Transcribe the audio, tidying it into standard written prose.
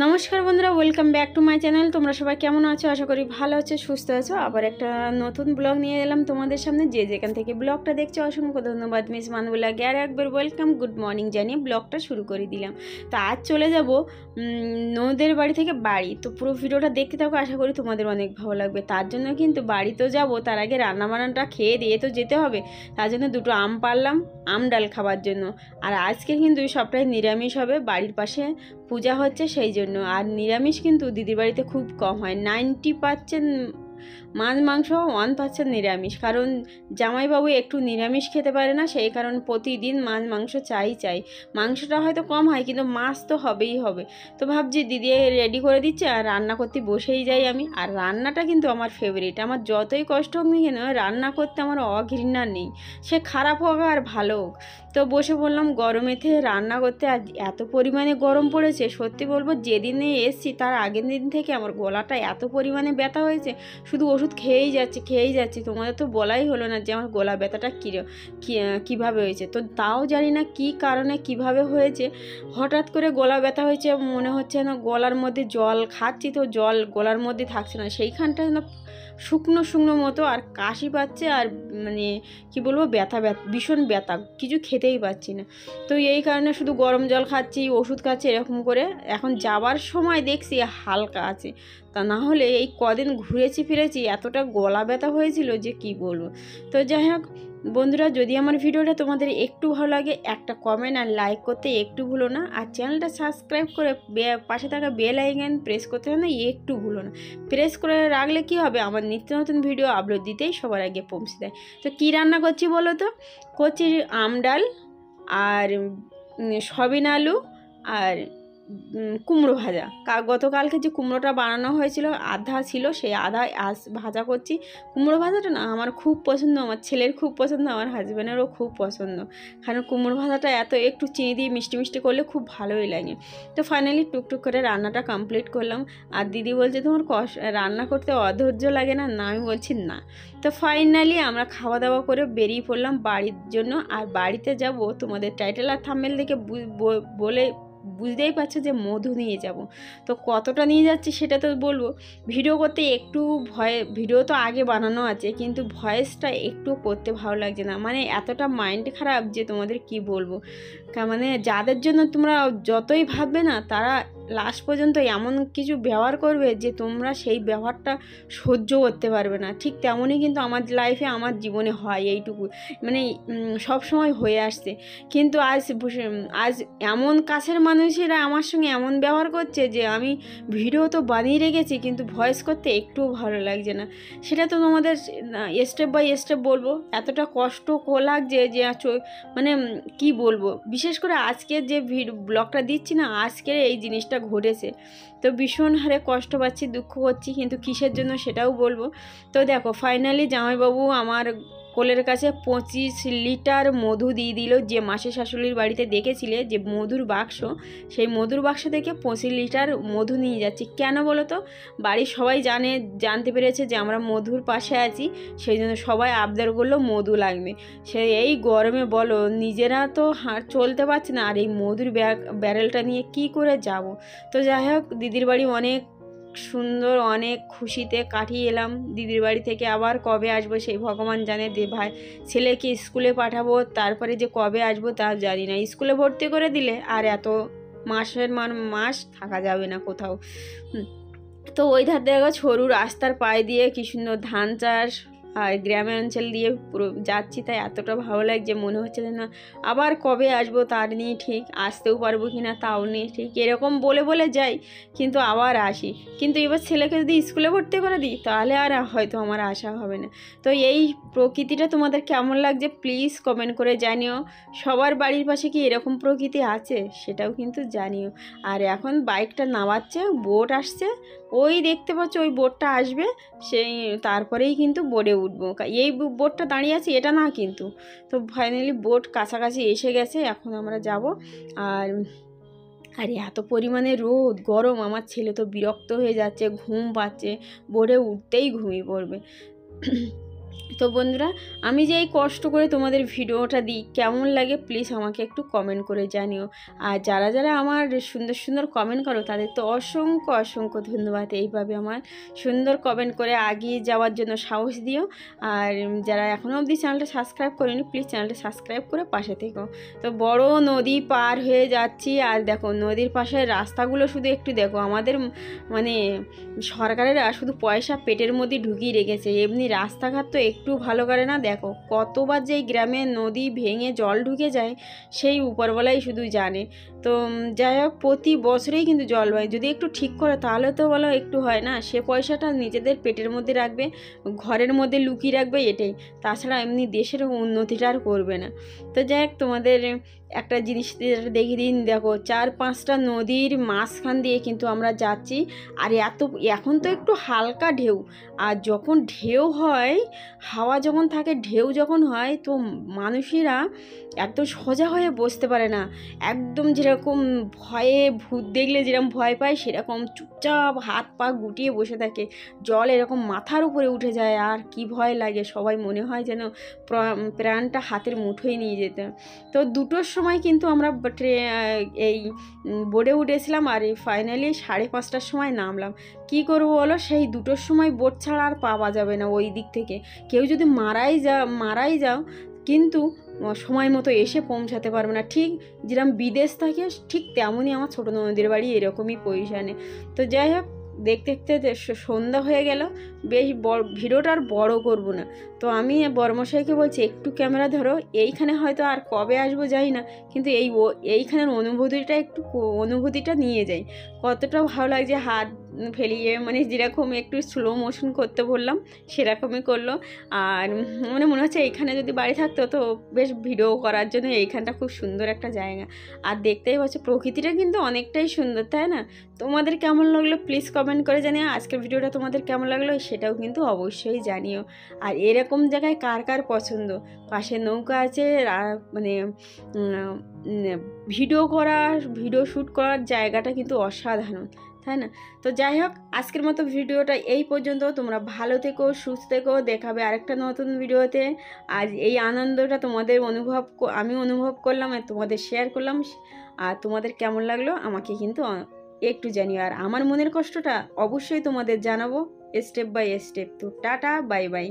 নমস্কার বন্ধুরা, welcome back to my channel. তোমরা সবাই কেমন আছো? আশা করি ভালো আছো, সুস্থ আছো। আবার একটা নতুন ব্লগ নিয়ে এলাম তোমাদের সামনে। যে যেখান থেকে ব্লগটা দেখছো অসংখ্য ধন্যবাদ। মিস মানবুলাকে আর একবার ওয়েলকাম, গুড মর্নিং জানিয়ে ব্লগটা শুরু করে দিলাম। তো আজ চলে যাব নদের বাড়ি থেকে বাড়ি। তো পুরো ভিডিওটা দেখতে থাকো, আশা করি তোমাদের অনেক ভালো লাগবে। তার জন্য কিন্তু বাড়ি তো যাবো, তার আগে রান্নাবান্নাটা খেয়ে দিয়ে তো যেতে হবে। তার জন্য দুটো আম পারলাম আম ডাল খাবার জন্য। আর আজকে কিন্তু সবটাই নিরামিষ হবে, বাড়ির পাশে পূজা হচ্ছে সেই জন্য। আর নিরামিষ কিন্তু দিদির বাড়িতে খুব কম হয়, 90% মাছ মাংস, 1% নিরামিষ। কারণ জামাইবাবু একটু নিরামিষ খেতে পারে না, সেই কারণ প্রতিদিন মাছ মাংস চাই। মাংসটা হয়তো কম হয় কিন্তু মাছ তো হবেই হবে। তো ভাবছি দিদি রেডি করে দিচ্ছে আর রান্না করতে বসেই যাই আমি। আর রান্নাটা কিন্তু আমার ফেভারিট, আমার যতই কষ্ট হোক না কেন রান্না করতে আমার অঘৃণা নেই, সে খারাপ হোক আর ভালো হোক। তো বসে বললাম গরমেতে রান্না করতে। আর এত পরিমাণে গরম পড়েছে, সত্যি বলবো যেদিনে এসছি তার আগের দিন থেকে আমার গলাটা এত পরিমাণে ব্যথা হয়েছে, শুধু ওষুধ খেয়েই যাচ্ছি। তোমাদের তো বলাই হলো না যে আমার গলা ব্যথাটা কীভাবে হয়েছে। তো তাও জানি না কী কারণে কিভাবে হয়েছে, হঠাৎ করে গলা ব্যথা হয়েছে। মনে হচ্ছে না গলার মধ্যে জল খাচ্ছি তো জল গলার মধ্যে থাকছে না, সেইখানটায় না শুকনো মতো আর কাশি পাচ্ছে। আর মানে কি বলবো, ভীষণ ব্যথা, কিছু খেতেই পাচ্ছি না। তো এই কারণে শুধু গরম জল খাচ্ছি, ওষুধ খাচ্ছি এরকম করে। এখন যাবার সময় দেখছি হালকা আছে, তা না হলে এই কদিন ঘুরেছি ফিরেছি এতটা গলা ব্যথা হয়েছিল যে কি বলবো। তো যাই হোক বন্ধুরা, যদি আমার ভিডিওটা তোমাদের একটু ভালো লাগে একটা কমেন্ট আর লাইক করতে একটু ভুলো না। আর চ্যানেলটা সাবস্ক্রাইব করে পাশে থাকা বেল আইকন প্রেস করতে না একটু ভুলো না। প্রেস করে রাখলে কি হবে, আমার নিত্য নতুন ভিডিও আপলোড দিতেই সবার আগে পৌঁছে দেয়। তো কী রান্না করছি বলো তো? করছি আম ডাল আর সবিন আলু আর কুমড়ো ভাজা। গতকালকে যে কুমড়োটা বানানো হয়েছিল আধা ছিল, সেই আধা আজ ভাজা করছি। কুমড়ো ভাজাটা না আমার খুব পছন্দ, আমার ছেলের খুব পছন্দ, আমার হাজব্যান্ডেরও খুব পছন্দ। কারণ কুমড়ো ভাজাটা এত একটু চিনি দিয়ে মিষ্টি করলে খুব ভালোই লাগে। তো ফাইনালি টুকটুক করে রান্নাটা কমপ্লিট করলাম। আর দিদি বলছে তোমার রান্না করতে অধৈর্য লাগে না? আমি বলছি না। তো ফাইনালি আমরা খাওয়া দাওয়া করে বেরিয়ে পড়লাম বাড়ির জন্য। আর বাড়িতে যাব তোমাদের টাইটেল আর থাম্বনেল দেখে বলে বুঝতেই পারছো যে মধু নিয়ে যাব। তো কতটা নিয়ে যাচ্ছি সেটা তো বলবো। ভিডিও করতে একটু ভিডিও তো আগে বানানো আছে কিন্তু ভয়েসটা একটু করতে ভালো লাগছে না, মানে এতটা মাইন্ড খারাপ যে তোমাদের কি বলবো। মানে যাদের জন্য তোমরা যতই ভাববে না, তারা লাস্ট পর্যন্ত এমন কিছু ব্যবহার করবে যে তোমরা সেই ব্যবহারটা সহ্য করতে পারবে না। ঠিক তেমনই কিন্তু আমার লাইফে, আমার জীবনে হয় এইটুকু, মানে সব সময় হয়ে আসছে। কিন্তু আজ এমন কাছের মানুষেরা আমার সঙ্গে এমন ব্যবহার করছে যে আমি ভিডিও তো বানিয়ে রেখেছি কিন্তু ভয়েস করতে একটুও ভালো লাগছে না। সেটা তো তোমাদের স্টেপ বাই স্টেপ বলবো। এতটা কষ্ট লাগছে যে মানে কি বলবো। বিশেষ করে আজকের যে ব্লগটা দিচ্ছি না, আজকের এই জিনিসটা ঘটেছে। তো ভীষণ হারে কষ্ট পাচ্ছি, দুঃখ করছি, কিন্তু কিসের জন্য সেটাও বলবো। তো দেখো ফাইনালি জামাইবাবু আমার কোলের কাছে 25 লিটার মধু দিয়ে দিল। যে মাসি শাশুড়ির বাড়িতে দেখেছিলে যে মধুর বাক্স, সেই মধুর বাক্স থেকে 25 লিটার মধু নিয়ে যাচ্ছি। কেন বলো তো? বাড়ির সবাই জানতে পেরেছে যে আমরা মধুর পাশে আছি, সেই জন্য সবাই আবদার করলো মধু লাগবে। সে এই গরমে বলো, নিজেরা তো চলতে পারছে না, আর এই মধুর ব্যারেলটা নিয়ে কি করে যাব। তো যাই হোক দিদির বাড়ি অনেক সুন্দর, অনেক খুশিতে কাটিয়ে এলাম। দিদির বাড়ি থেকে আবার কবে আসবো সেই ভগবান জানে। ভাই ছেলেকে স্কুলে পাঠাবো, তারপরে যে কবে আসবো তা জানি না। স্কুলে ভর্তি করে দিলে আর এত মাস থাকা যাবে না কোথাও। তো ওই ধার দেখো সরু রাস্তার পায়ে দিয়ে কি সুন্দর ধান চাষ আর গ্রামের অঞ্চল দিয়ে পুরো যাচ্ছি, তাই এতটা ভালো লাগছে, মনে হচ্ছে না আবার কবে আসবো তার নিয়ে ঠিক, আসতেও পারবো কি না তাও নেই ঠিক, এরকম বলে যাই কিন্তু আবার আসি। কিন্তু এবার ছেলেকে যদি স্কুলে ভর্তি করে দিই তাহলে আর হয়তো আমার আশা হবে না। তো এই প্রকৃতিটা তোমাদের কেমন লাগছে প্লিজ কমেন্ট করে জানিও। সবার বাড়ির পাশে কি এরকম প্রকৃতি আছে সেটাও কিন্তু জানিও। আর এখন বাইকটা নামাচ্ছে, বোট আসছে, ওই দেখতে পাচ্ছ ওই বোটটা আসবে, সেই তারপরেই কিন্তু বোটে উঠবো। এই বোটটা দাঁড়িয়ে আছে এটা না কিন্তু। তো ফাইনালি বোট কাছাকাছি এসে গেছে, এখন আমরা যাব। আর এত পরিমাণে রোদ গরম, আমার ছেলে তো বিরক্ত হয়ে যাচ্ছে, ঘুম পাচ্ছে, বোটে উঠতেই ঘুমিয়ে পড়বে। তো বন্ধুরা, আমি যে এই কষ্ট করে তোমাদের ভিডিওটা দিই কেমন লাগে প্লিজ আমাকে একটু কমেন্ট করে জানিও। আর যারা যারা আমার সুন্দর সুন্দর কমেন্ট করো তাদের তো অসংখ্য অসংখ্য ধন্যবাদ। এইভাবে আমার সুন্দর কমেন্ট করে এগিয়ে যাওয়ার জন্য সাহস দিও। আর যারা এখনও অবধি চ্যানেলটা সাবস্ক্রাইব করেনি প্লিজ চ্যানেলটা সাবস্ক্রাইব করে পাশে থেকো। তো বড় নদী পার হয়ে যাচ্ছি, আর দেখো নদীর পাশে রাস্তাগুলো শুধু একটু দেখো। আমাদের মানে সরকারের শুধু পয়সা পেটের মধ্যে ঢুকিয়ে রেখেছে, এমনি রাস্তাঘাট তো একটু ভালো করে না। দেখো কতবার যে এই গ্রামে নদী ভেঙে জল ঢুকে যায় সেই উপরওয়ালাই শুধু জানে। তো যাই হোক, প্রতি বছরেই কিন্তু জল হয়, যদি একটু ঠিক করে তাহলে তো বলো একটু হয় না। সে পয়সাটা নিজেদের পেটের মধ্যে রাখবে, ঘরের মধ্যে লুকিয়ে রাখবে, এটাই। তাছাড়া এমনি দেশের উন্নতিটা আর করবে না। তো যাই হোক, তোমাদের একটা জিনিস দেখিয়ে দিন। দেখো 4-5টা নদীর মাঝখান দিয়ে কিন্তু আমরা যাচ্ছি। আর এখন তো একটু হালকা ঢেউ, আর যখন ঢেউ হয়, হাওয়া যখন থাকে, ঢেউ যখন হয়, তো মানুষেরা একদম সোজা হয়ে বসতে পারে না। একদম যেরকম ভয়ে ভূত দেখলে যেরকম ভয় পায় সেরকম চুপচাপ হাত পা গুটিয়ে বসে থাকে। জল এরকম মাথার উপরে উঠে যায়, আর কি ভয় লাগে, সবাই মনে হয় যেন প্রাণটা হাতের মুঠোয় নিয়ে যেতে। তো 2টোর সময় কিন্তু আমরা এই বোটে উঠেছিলাম, আর ফাইনালি 5:30টার সময় নামলাম। কি করবো বলো, সেই 2টোর সময় বোট ছাড়া আর পাওয়া যাবে না ওই দিক থেকে। কেউ যদি মারাই যাও কিন্তু সময় মতো এসে পৌঁছাতে পারবে না। ঠিক যেরকম বিদেশ থাকে ঠিক তেমনই আমার ছোটো নদীর বাড়ি, এরকমই পজিশানে। তো যাই হোক, দেখতে দেখতে সন্ধ্যা হয়ে গেল। বেশ ভিডিওটা আর বড় করব না। তো আমি বড়মশাইকে বলছি একটু ক্যামেরা ধরো, এইখানে হয়তো আর কবে আসবো যাই না, কিন্তু এইখানের অনুভূতিটা নিয়ে যাই। কতটা ভালো লাগছে, হাত ফেলিয়ে মানে যেরকম একটু স্লো মোশন করতে বললাম সেরকমই করলো। আর মনে হচ্ছে এইখানে যদি বাড়ি থাকতো তো বেশ ভিডিও করার জন্য এইখানটা খুব সুন্দর একটা জায়গা। আর দেখতেই পাচ্ছ প্রকৃতিটা কিন্তু অনেকটাই সুন্দর, তাই না? তোমাদের কেমন লাগলো প্লিজ কমেন্ট করে জানিও। আজকের ভিডিওটা তোমাদের কেমন লাগলো সেটাও কিন্তু অবশ্যই জানিও। আর এরকম জায়গায় কার কার পছন্দ, পাশে নৌকা আছে, মানে ভিডিও শ্যুট করার জায়গাটা কিন্তু অসাধারণ, তাই না? তো যাই হোক, আজকের মতো ভিডিওটা এই পর্যন্ত। তোমরা ভালো থেকো, সুস্থ থেকো, দেখাবে আরেকটা নতুন ভিডিওতে। আজ এই আনন্দটা আমি অনুভব করলাম আর তোমাদের শেয়ার করলাম। আর তোমাদের কেমন লাগলো আমাকে কিন্তু একটু জানিও। আর আমার মনের কষ্টটা অবশ্যই তোমাদের জানাবো স্টেপ বাই স্টেপ। তো টাটা, বাই বাই।